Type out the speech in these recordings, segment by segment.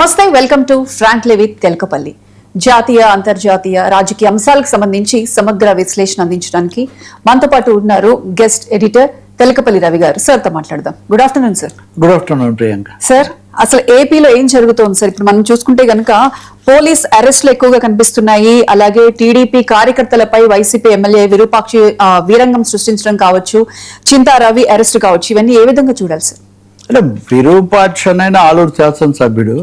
నమస్తే, welcome to frankly with Telakapalli. జాతీయ అంతర్జాతీయ రాజకీయ అంశాలకు సంబంధించి సమగ్ర విశ్లేషణ అందించడానికి మనతో పాటు ఉన్నారు గెస్ట్ ఎడిటర్ తెలకపల్లి రవి గారు. సార్ తో మాట్లాడదాం. Good afternoon sir. Good afternoon Priyanka. Sir, అసలు ఏపీలో ఏం జరుగుతోంది సార్? ఇప్పుడు మనం చూసుకుంటే గనుక పోలీస్ అరెస్టులు ఎక్కువగా కనిపిస్తున్నాయి. అలాగే టీడీపీ కార్యకర్తలపై వైసీపీ ఎమ్మెల్యే విరూపాక్షి వీరంగం సృష్టించడం కావచ్చు, చింతా రవి అరెస్ట్ కావచ్చు, ఇవన్నీ ఏ విధంగా చూడాలి సార్? అంటే విరూపాక్ష అయిన ఆలూరు శాసనసభ్యుడు,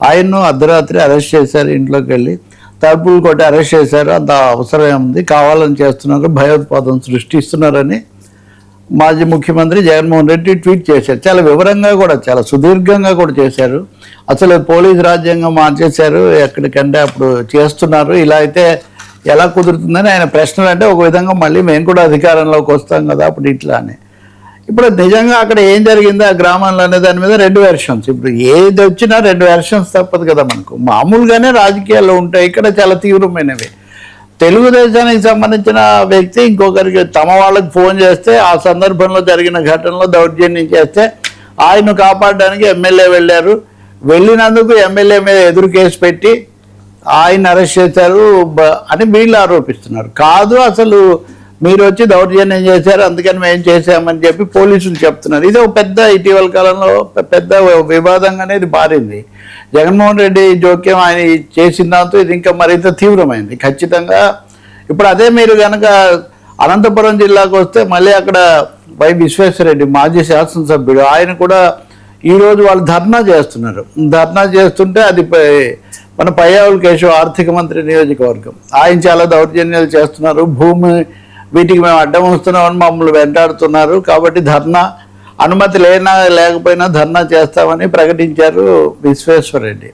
ఆయన్ను అర్ధరాత్రి అరెస్ట్ చేశారు. ఇంట్లోకి వెళ్ళి తలుపులు కొట్టి అరెస్ట్ చేశారు. అంత అవసరం ఏముంది, కావాలని చేస్తున్నారు, భయోత్పాదం సృష్టిస్తున్నారని మాజీ ముఖ్యమంత్రి జగన్మోహన్ రెడ్డి ట్వీట్ చేశారు. చాలా వివరంగా కూడా, చాలా సుదీర్ఘంగా కూడా చేశారు. అసలు పోలీస్ రాజ్యాంగం మార్చేశారు, ఎక్కడికంటే అప్పుడు చేస్తున్నారు, ఇలా అయితే ఎలా కుదురుతుందని ఆయన ప్రశ్నలు. అంటే ఒక విధంగా మళ్ళీ మేము కూడా అధికారంలోకి వస్తాం కదా అప్పుడు ఇట్లా అని. ఇప్పుడు నిజంగా అక్కడ ఏం జరిగిందో ఆ గ్రామంలో అనే దాని మీద రెండు వెర్షన్స్. ఇప్పుడు ఏది వచ్చినా రెండు వెర్షన్స్ తప్పదు కదా మనకు. మామూలుగానే రాజకీయాల్లో ఉంటాయి, ఇక్కడ చాలా తీవ్రమైనవి. తెలుగుదేశానికి సంబంధించిన వ్యక్తి ఇంకొకరికి తమ వాళ్ళకి ఫోన్ చేస్తే ఆ సందర్భంలో జరిగిన ఘటనలో దౌర్జన్యం చేస్తే ఆయన్ను కాపాడడానికి ఎమ్మెల్యే వెళ్ళారు. వెళ్ళినందుకు ఎమ్మెల్యే మీద ఎదురు కేసు పెట్టి ఆయన అరెస్ట్ చేశారు అని వీళ్ళు ఆరోపిస్తున్నారు. కాదు, అసలు మీరు వచ్చి దౌర్జన్యం చేశారు, అందుకని మేము చేశామని చెప్పి పోలీసులు చెప్తున్నారు. ఇది ఒక పెద్ద, ఇటీవల కాలంలో పెద్ద వివాదంగానే ఇది మారింది. జగన్మోహన్ రెడ్డి జోక్యం ఆయన చేసిన దాంతో ఇది ఇంకా మరింత తీవ్రమైంది ఖచ్చితంగా. ఇప్పుడు అదే మీరు కనుక అనంతపురం జిల్లాకు వస్తే మళ్ళీ అక్కడ వై విశ్వేశ్వరరెడ్డి మాజీ శాసనసభ్యుడు, ఆయన కూడా ఈరోజు వాళ్ళు ధర్నా చేస్తున్నారు. ధర్నా చేస్తుంటే అది మన పయ్యావుల కేశవ్ ఆర్థిక మంత్రి నియోజకవర్గం, ఆయన చాలా దౌర్జన్యాలు చేస్తున్నారు, భూమి వీటికి మేము అడ్డం వస్తున్నామని మమ్మల్ని వెంటాడుతున్నారు, కాబట్టి ధర్నా అనుమతి లేకపోయినా ధర్నా చేస్తామని ప్రకటించారు విశ్వేశ్వరరెడ్డి.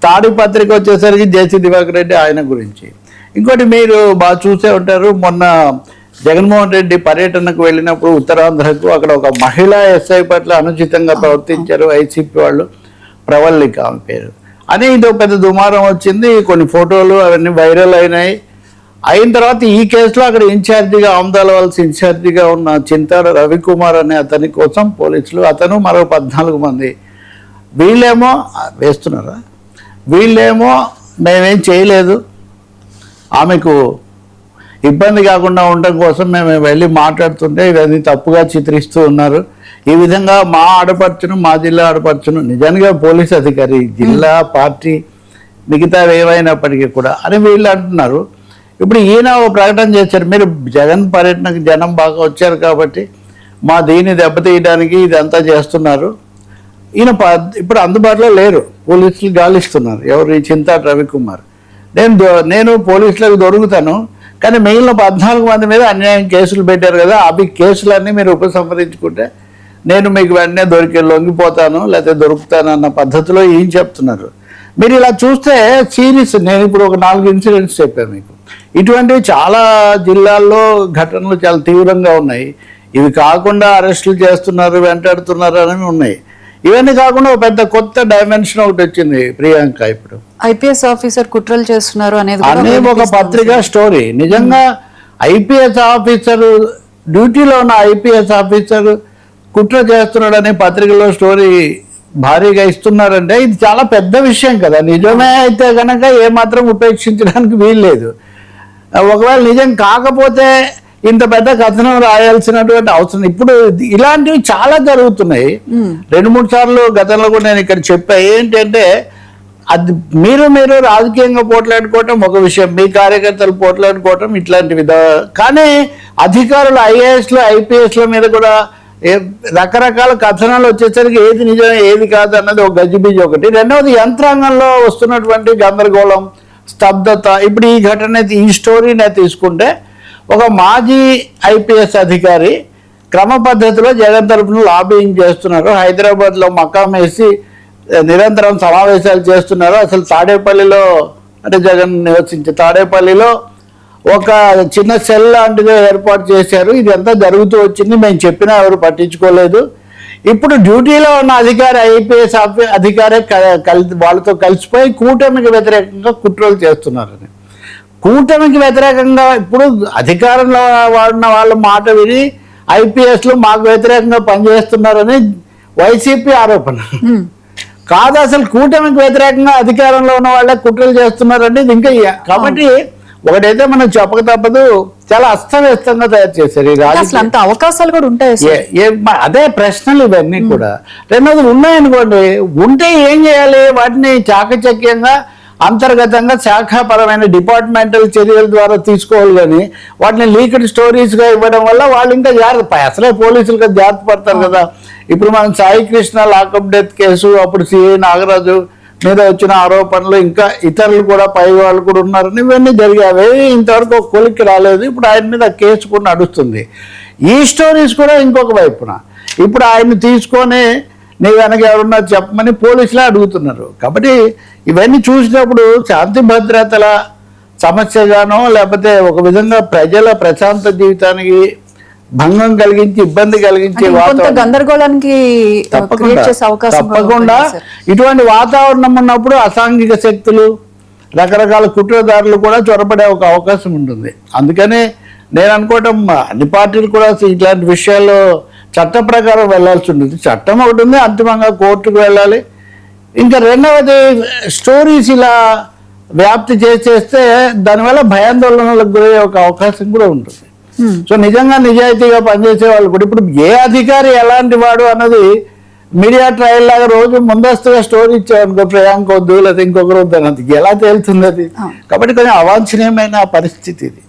తాడిపత్రిక వచ్చేసరికి జేసీ దివాకర్ రెడ్డి, ఆయన గురించి. ఇంకోటి మీరు బాగా చూసే ఉంటారు, మొన్న జగన్మోహన్ రెడ్డి పర్యటనకు వెళ్ళినప్పుడు ఉత్తరాంధ్రకు, అక్కడ ఒక మహిళా ఎస్ఐ పట్ల అనుచితంగా ప్రవర్తించారు వైసీపీ వాళ్ళు, ప్రవల్లిక ఆమె పేరు అని. ఇది ఒక పెద్ద దుమారం వచ్చింది, కొన్ని ఫోటోలు అవన్నీ వైరల్ అయినాయి. అయిన తర్వాత ఈ కేసులో అక్కడ ఇన్ఛార్జిగా, ఆమ్దాల వలస ఇన్ఛార్జిగా ఉన్న చింతాడ రవికుమార్ అనే అతని కోసం పోలీసులు, అతను మరో 14 మంది, వీళ్ళేమో వేస్తున్నారా, వీళ్ళేమో మేమేం చేయలేదు, ఆమెకు ఇబ్బంది కాకుండా ఉండటం కోసం మేము వెళ్ళి మాట్లాడుతుంటే ఇవన్నీ తప్పుగా చిత్రిస్తూ ఉన్నారు. ఈ విధంగా మా ఆడపడుచును, మా జిల్లా ఆడపడుచును, నిజంగా పోలీస్ అధికారి, జిల్లా పార్టీ మిగతా ఏవైనప్పటికీ కూడా అని వీళ్ళు అంటున్నారు. ఇప్పుడు ఈయన ఒక ప్రకటన చేశారు, మీరు జగన్ పర్యటనకు జనం బాగా వచ్చారు కాబట్టి మా దీన్ని దెబ్బతీయడానికి ఇదంతా చేస్తున్నారు. ఈయన ఇప్పుడు అందుబాటులో లేరు, పోలీసులు గాలిస్తున్నారు. ఎవరు? ఈ చింతాట రవికుమార్. నేను పోలీసులకు దొరుకుతాను, కానీ మిగిలిన 14 మంది మీద అన్యాయం కేసులు పెట్టారు కదా, అవి కేసులన్నీ మీరు ఉపసంహరించుకుంటే నేను మీకు వెంటనే లొంగిపోతాను, లేకపోతే దొరుకుతాను అన్న పద్ధతిలో ఈయన చెప్తున్నారు. మీరు ఇలా చూస్తే సీరియస్. నేను ఇప్పుడు ఒక 4 ఇన్సిడెంట్స్ చెప్పాను మీకు. ఇటువంటివి చాలా జిల్లాల్లో ఘటనలు చాలా తీవ్రంగా ఉన్నాయి. ఇవి కాకుండా అరెస్టులు చేస్తున్నారు, వెంటాడుతున్నారు అని ఉన్నాయి. ఇవన్నీ కాకుండా ఒక పెద్ద కొత్త డైమెన్షన్ ఒకటి వచ్చింది ప్రియాంక. ఇప్పుడు ఐపీఎస్ ఆఫీసర్ కుట్రలు చేస్తున్నారు అనేది ఒక పత్రికా స్టోరీ. నిజంగా ఐపీఎస్ ఆఫీసర్, డ్యూటీలో ఉన్న ఐపీఎస్ ఆఫీసర్ కుట్ర చేస్తున్నాడు అనే పత్రికలో స్టోరీ భారీగా ఇస్తున్నారంటే ఇది చాలా పెద్ద విషయం కదా. నిజమే అయితే కనుక ఏమాత్రం ఉపేక్షించడానికి వీల్లేదు. ఒకవేళ నిజం కాకపోతే ఇంత పెద్ద కథనం రాయాల్సినటువంటి అవసరం. ఇప్పుడు ఇలాంటివి చాలా జరుగుతున్నాయి. 2-3 సార్లు గతంలో కూడా నేను ఇక్కడ చెప్పా. ఏంటంటే అది మీరు రాజకీయంగా పోట్లాడుకోవటం ఒక విషయం, మీ కార్యకర్తలు పోట్లాడుకోవటం ఇట్లాంటివి. కానీ అధికారులు ఐఏఎస్లు, ఐపీఎస్ల మీద కూడా రకరకాల కథనాలు వచ్చేసరికి ఏది నిజం ఏది కాదు అన్నది ఒక గజిబిజి ఒకటి. రెండవది యంత్రాంగంలో వస్తున్నటువంటి గందరగోళం, స్తబ్దత. ఇప్పుడు ఈ ఘటన, ఈ స్టోరీనే తీసుకుంటే ఒక మాజీ ఐపీఎస్ అధికారి క్రమ పద్ధతిలో జగన్ తరఫున లాబింగ్ చేస్తున్నారు. హైదరాబాద్లో మకాం వేసి నిరంతరం సమావేశాలు చేస్తున్నారు. అసలు తాడేపల్లిలో, అంటే జగన్ నివసించే తాడేపల్లిలో ఒక చిన్న సెల్ లాంటిది ఏర్పాటు చేశారు. ఇది అంతా జరుగుతూ వచ్చింది, మేము చెప్పినా ఎవరు పట్టించుకోలేదు. ఇప్పుడు డ్యూటీలో ఉన్న అధికారి, ఐపీఎస్ అధికారి వాళ్ళతో కలిసిపోయి కూటమికి వ్యతిరేకంగా కుట్రలు చేస్తున్నారని. కూటమికి వ్యతిరేకంగా ఇప్పుడు అధికారంలో వాడిన వాళ్ళ మాట విని ఐపీఎస్లు మాకు వ్యతిరేకంగా పనిచేస్తున్నారని వైసీపీ ఆరోపణ. కాదు అసలు కూటమికి వ్యతిరేకంగా అధికారంలో ఉన్న వాళ్ళే కుట్రలు చేస్తున్నారంటే ఇది ఇంకా కాబట్టి ఒకటైతే మనం చెప్పక తప్పదు, చాలా అస్తవ్యస్తంగా తయారు చేశారు ఈ అసలు అంత అవకాశాలు కూడా ఉంటాయి సార్. అదే ప్రశ్నలు ఇవన్నీ కూడా. రెండోది ఉన్నాయనుకోండి, ఉంటే ఏం చేయాలి, వాటిని చాకచక్యంగా అంతర్గతంగా శాఖాపరమైన డిపార్ట్మెంటల్ చర్యల ద్వారా తీసుకోవాలి, కానీ వాటిని లీక్డ్ స్టోరీస్గా ఇవ్వడం వల్ల వాళ్ళు ఇంకా జాగ్రత్త, అసలే పోలీసులుగా జాగ్రత్త పడతారు కదా. ఇప్పుడు మనం Sai Krishna lockup death case, అప్పుడు సిఐ నాగరాజు మీద వచ్చిన ఆరోపణలు, ఇంకా ఇతరులు కూడా పై వాళ్ళు కూడా ఉన్నారని ఇవన్నీ జరిగాయి. ఇంతవరకు ఒక కొలిక్కి రాలేదు. ఇప్పుడు ఆయన మీద కేసు కూడా నడుస్తుంది. ఈ స్టోరీస్ కూడా ఇంకొక వైపున ఇప్పుడు ఆయన్ని తీసుకొని నీ వెనక ఎవరున్నా చెప్పమని పోలీసులే అడుగుతున్నారు. కాబట్టి ఇవన్నీ చూసినప్పుడు శాంతి భద్రతల సమస్యగానో లేకపోతే ఒక విధంగా ప్రజల ప్రశాంత జీవితానికి భంగం కలిగించి ఇబ్బంది కలిగించే వాతావరణం, గందరగోళానికి తప్పకుండా ఇటువంటి వాతావరణం ఉన్నప్పుడు అసాంఘిక శక్తులు, రకరకాల కుట్రదారులు కూడా చొరబడే ఒక అవకాశం ఉంటుంది. అందుకని నేను అనుకోవటం అన్ని పార్టీలు కూడా ఇట్లాంటి విషయాల్లో చట్ట ప్రకారం వెళ్లాల్సి ఉంటుంది. చట్టం ఒకటి ఉంది, అంతిమంగా కోర్టుకు వెళ్ళాలి. ఇంకా రెండవది స్టోరీస్ ఇలా వ్యాప్తి చేస్తే దానివల్ల భయాందోళనలకు గురయ్యే ఒక అవకాశం కూడా ఉంటుంది. సో నిజంగా నిజాయితీగా పనిచేసే వాళ్ళు కూడా, ఇప్పుడు ఏ అధికారి ఎలాంటి వాడు అన్నది మీడియా ట్రయల్ లాగా రోజు ముందస్తుగా స్టోరీ ఇచ్చామనుకో, ప్రియాంక వద్దు లేదా ఇంకొకరు వద్దు అన్నది ఎలా తేలుతుంది అది. కాబట్టి కొంచెం అవాంఛనీయమైన పరిస్థితి ఇది.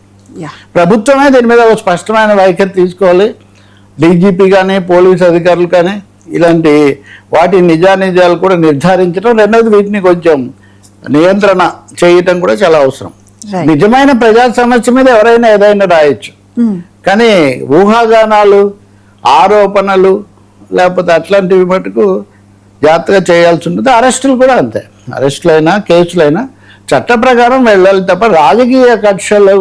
ప్రభుత్వమే దీని మీద ఒక స్పష్టమైన వైఖరి తీసుకోవాలి. డీజీపీ కానీ పోలీస్ అధికారులు కానీ ఇలాంటి వాటి నిజానిజాలు కూడా నిర్ధారించడం, రెండవది వీటిని కొంచెం నియంత్రణ చేయటం కూడా చాలా అవసరం. నిజమైన ప్రజా సమస్య మీద ఎవరైనా ఏదైనా రాయొచ్చు, కానీ ఊహాగానాలు, ఆరోపణలు లేకపోతే అట్లాంటివి మటుకు జాగ్రత్తగా చేయాల్సి ఉంటుంది. అరెస్టులు కూడా అంతే, అరెస్టులైనా కేసులైనా చట్ట ప్రకారం వెళ్ళాలి తప్ప రాజకీయ కక్షలు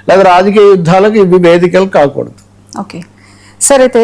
లేదా రాజకీయ యుద్ధాలకు ఇవి వేదికలు కాకూడదు. ఓకే సార్, అయితే